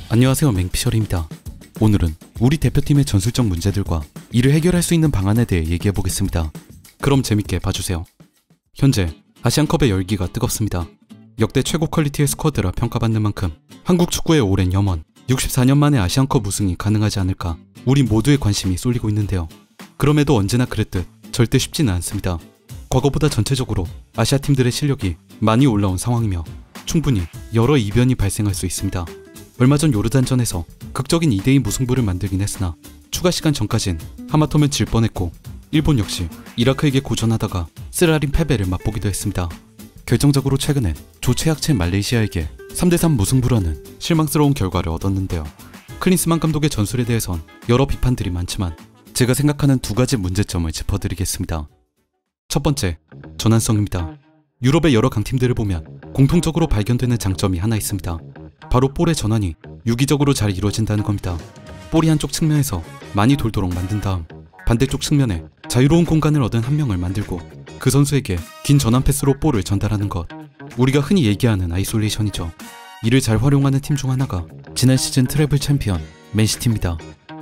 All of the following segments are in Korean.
안녕하세요, 맹피셜입니다. 오늘은 우리 대표팀의 전술적 문제들과 이를 해결할 수 있는 방안에 대해 얘기해보겠습니다. 그럼 재밌게 봐주세요. 현재 아시안컵의 열기가 뜨겁습니다. 역대 최고 퀄리티의 스쿼드라 평가받는 만큼 한국 축구의 오랜 염원, 64년 만에 아시안컵 우승이 가능하지 않을까 우리 모두의 관심이 쏠리고 있는데요. 그럼에도 언제나 그랬듯 절대 쉽지는 않습니다. 과거보다 전체적으로 아시아 팀들의 실력이 많이 올라온 상황이며 충분히 여러 이변이 발생할 수 있습니다. 얼마 전 요르단전에서 극적인 2대2 무승부를 만들긴 했으나 추가 시간 전까진 하마터면 질 뻔했고, 일본 역시 이라크에게 고전하다가 쓰라린 패배를 맛보기도 했습니다. 결정적으로 최근엔 조최약체 말레이시아에게 3대3 무승부라는 실망스러운 결과를 얻었는데요. 클린스만 감독의 전술에 대해선 여러 비판들이 많지만 제가 생각하는 두 가지 문제점을 짚어드리겠습니다. 첫 번째, 전환성입니다. 유럽의 여러 강팀들을 보면 공통적으로 발견되는 장점이 하나 있습니다. 바로 볼의 전환이 유기적으로 잘 이루어진다는 겁니다. 볼이 한쪽 측면에서 많이 돌도록 만든 다음 반대쪽 측면에 자유로운 공간을 얻은 한 명을 만들고 그 선수에게 긴 전환 패스로 볼을 전달하는 것, 우리가 흔히 얘기하는 아이솔레이션이죠. 이를 잘 활용하는 팀 중 하나가 지난 시즌 트래블 챔피언 맨시티입니다.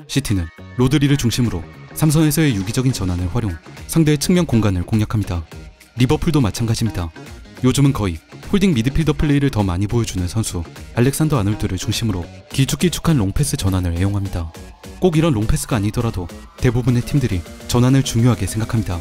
시티는 로드리를 중심으로 삼선에서의 유기적인 전환을 활용, 상대의 측면 공간을 공략합니다. 리버풀도 마찬가지입니다. 요즘은 거의 홀딩 미드필더 플레이를 더 많이 보여주는 선수 알렉산더 아놀드를 중심으로 길쭉길쭉한 롱패스 전환을 애용합니다. 꼭 이런 롱패스가 아니더라도 대부분의 팀들이 전환을 중요하게 생각합니다.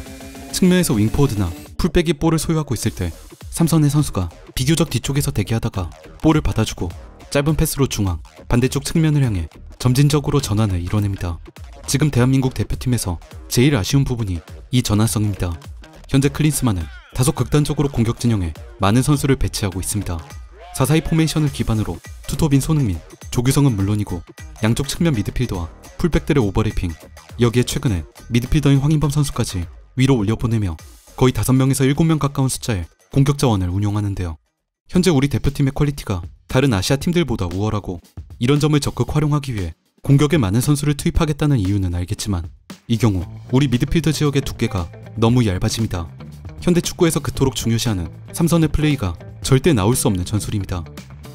측면에서 윙포워드나 풀백이 볼을 소유하고 있을 때 삼선의 선수가 비교적 뒤쪽에서 대기하다가 볼을 받아주고 짧은 패스로 중앙, 반대쪽 측면을 향해 점진적으로 전환을 이뤄냅니다. 지금 대한민국 대표팀에서 제일 아쉬운 부분이 이 전환성입니다. 현재 클린스만은 다소 극단적으로 공격 진영에 많은 선수를 배치하고 있습니다. 4-4-2 포메이션을 기반으로 투톱인 손흥민, 조규성은 물론이고 양쪽 측면 미드필더와 풀백들의 오버래핑, 여기에 최근에 미드필더인 황인범 선수까지 위로 올려보내며 거의 5명에서 7명 가까운 숫자의 공격 자원을 운용하는데요. 현재 우리 대표팀의 퀄리티가 다른 아시아 팀들보다 우월하고 이런 점을 적극 활용하기 위해 공격에 많은 선수를 투입하겠다는 이유는 알겠지만 이 경우 우리 미드필더 지역의 두께가 너무 얇아집니다. 현대 축구에서 그토록 중요시하는 삼선의 플레이가 절대 나올 수 없는 전술입니다.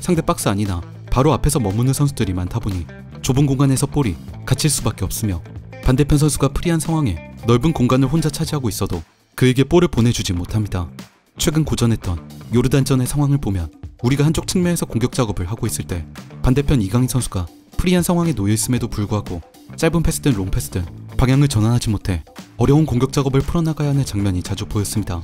상대 박스 안이나 바로 앞에서 머무는 선수들이 많다 보니 좁은 공간에서 볼이 갇힐 수밖에 없으며 반대편 선수가 프리한 상황에 넓은 공간을 혼자 차지하고 있어도 그에게 볼을 보내주지 못합니다. 최근 고전했던 요르단전의 상황을 보면 우리가 한쪽 측면에서 공격 작업을 하고 있을 때 반대편 이강인 선수가 프리한 상황에 놓여있음에도 불구하고 짧은 패스든 롱패스든 방향을 전환하지 못해 어려운 공격 작업을 풀어나가야 하는 장면이 자주 보였습니다.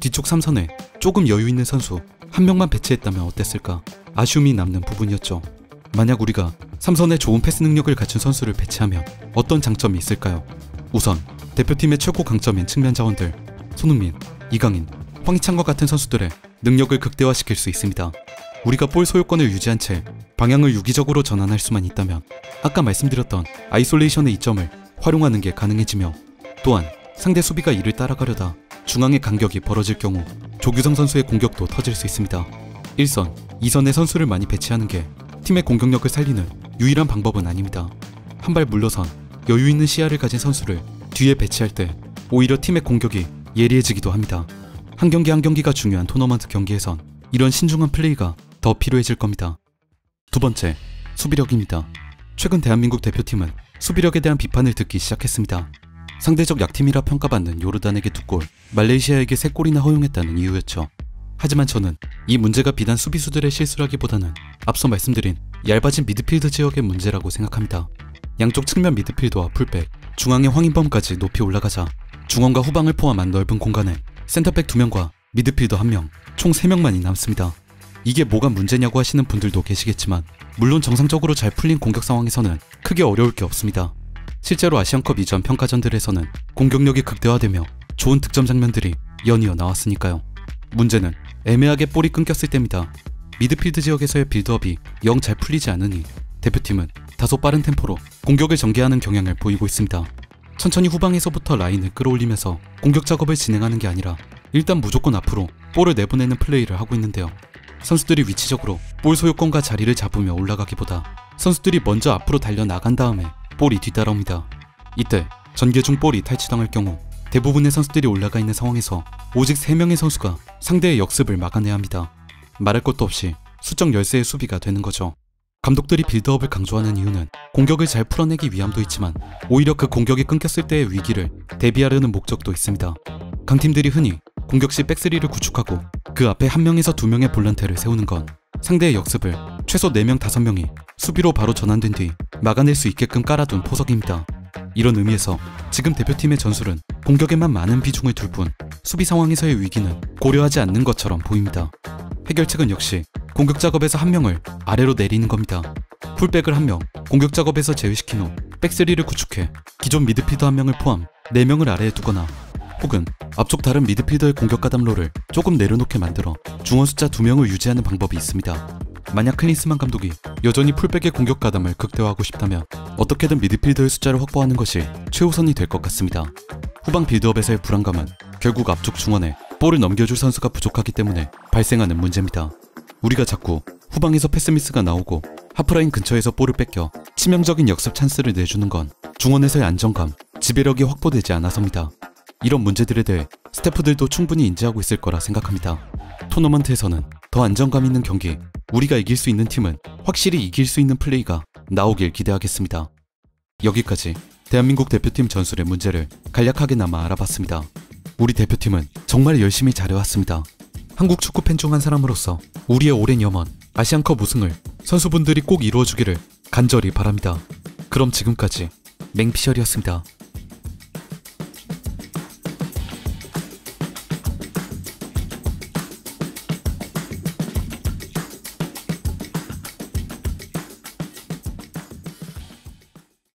뒤쪽 삼선에 조금 여유있는 선수 한 명만 배치했다면 어땠을까 아쉬움이 남는 부분이었죠. 만약 우리가 삼선에 좋은 패스 능력을 갖춘 선수를 배치하면 어떤 장점이 있을까요? 우선 대표팀의 최고 강점인 측면 자원들 손흥민, 이강인, 황희찬과 같은 선수들의 능력을 극대화시킬 수 있습니다. 우리가 볼 소유권을 유지한 채 방향을 유기적으로 전환할 수만 있다면 아까 말씀드렸던 아이솔레이션의 이점을 활용하는 게 가능해지며, 또한 상대 수비가 이를 따라가려다 중앙의 간격이 벌어질 경우 조규성 선수의 공격도 터질 수 있습니다. 1선, 2선의 선수를 많이 배치하는 게 팀의 공격력을 살리는 유일한 방법은 아닙니다. 한 발 물러선 여유있는 시야를 가진 선수를 뒤에 배치할 때 오히려 팀의 공격이 예리해지기도 합니다. 한 경기 한 경기가 중요한 토너먼트 경기에선 이런 신중한 플레이가 더 필요해질 겁니다. 두 번째, 수비력입니다. 최근 대한민국 대표팀은 수비력에 대한 비판을 듣기 시작했습니다. 상대적 약팀이라 평가받는 요르단에게 2골, 말레이시아에게 3골이나 허용했다는 이유였죠. 하지만 저는 이 문제가 비단 수비수들의 실수라기보다는 앞서 말씀드린 얇아진 미드필드 지역의 문제라고 생각합니다. 양쪽 측면 미드필더와 풀백, 중앙의 황인범까지 높이 올라가자 중원과 후방을 포함한 넓은 공간에 센터백 2명과 미드필더 1명, 총 3명만이 남습니다. 이게 뭐가 문제냐고 하시는 분들도 계시겠지만 물론 정상적으로 잘 풀린 공격 상황에서는 크게 어려울 게 없습니다. 실제로 아시안컵 이전 평가전들에서는 공격력이 극대화되며 좋은 득점 장면들이 연이어 나왔으니까요. 문제는 애매하게 볼이 끊겼을 때입니다. 미드필드 지역에서의 빌드업이 영 잘 풀리지 않으니 대표팀은 다소 빠른 템포로 공격을 전개하는 경향을 보이고 있습니다. 천천히 후방에서부터 라인을 끌어올리면서 공격 작업을 진행하는 게 아니라 일단 무조건 앞으로 볼을 내보내는 플레이를 하고 있는데요. 선수들이 위치적으로 볼 소유권과 자리를 잡으며 올라가기보다 선수들이 먼저 앞으로 달려나간 다음에 볼이 뒤따라옵니다. 이때 전개 중 볼이 탈취당할 경우 대부분의 선수들이 올라가 있는 상황에서 오직 3명의 선수가 상대의 역습을 막아내야 합니다. 말할 것도 없이 수적 열세의 수비가 되는 거죠. 감독들이 빌드업을 강조하는 이유는 공격을 잘 풀어내기 위함도 있지만 오히려 그 공격이 끊겼을 때의 위기를 대비하려는 목적도 있습니다. 강팀들이 흔히 공격 시 백스리를 구축하고 그 앞에 1명에서 2명의 볼란테를 세우는 건 상대의 역습을 최소 4명, 5명이 수비로 바로 전환된 뒤 막아낼 수 있게끔 깔아둔 포석입니다. 이런 의미에서 지금 대표팀의 전술은 공격에만 많은 비중을 둘 뿐 수비 상황에서의 위기는 고려하지 않는 것처럼 보입니다. 해결책은 역시 공격 작업에서 1명을 아래로 내리는 겁니다. 풀백을 1명, 공격 작업에서 제외시킨 후 백스리를 구축해 기존 미드필더 1명을 포함 4명을 아래에 두거나 혹은 앞쪽 다른 미드필더의 공격 가담로를 조금 내려놓게 만들어 중원 숫자 2명을 유지하는 방법이 있습니다. 만약 클린스만 감독이 여전히 풀백의 공격 가담을 극대화하고 싶다면 어떻게든 미드필더의 숫자를 확보하는 것이 최우선이 될 것 같습니다. 후방 빌드업에서의 불안감은 결국 앞쪽 중원에 볼을 넘겨줄 선수가 부족하기 때문에 발생하는 문제입니다. 우리가 자꾸 후방에서 패스미스가 나오고 하프라인 근처에서 볼을 뺏겨 치명적인 역습 찬스를 내주는 건 중원에서의 안정감, 지배력이 확보되지 않아서입니다. 이런 문제들에 대해 스태프들도 충분히 인지하고 있을 거라 생각합니다. 토너먼트에서는 더 안정감 있는 경기, 우리가 이길 수 있는 팀은 확실히 이길 수 있는 플레이가 나오길 기대하겠습니다. 여기까지 대한민국 대표팀 전술의 문제를 간략하게나마 알아봤습니다. 우리 대표팀은 정말 열심히 잘해왔습니다. 한국 축구 팬 중 한 사람으로서 우리의 오랜 염원, 아시안컵 우승을 선수분들이 꼭 이루어주기를 간절히 바랍니다. 그럼 지금까지 맹피셜이었습니다.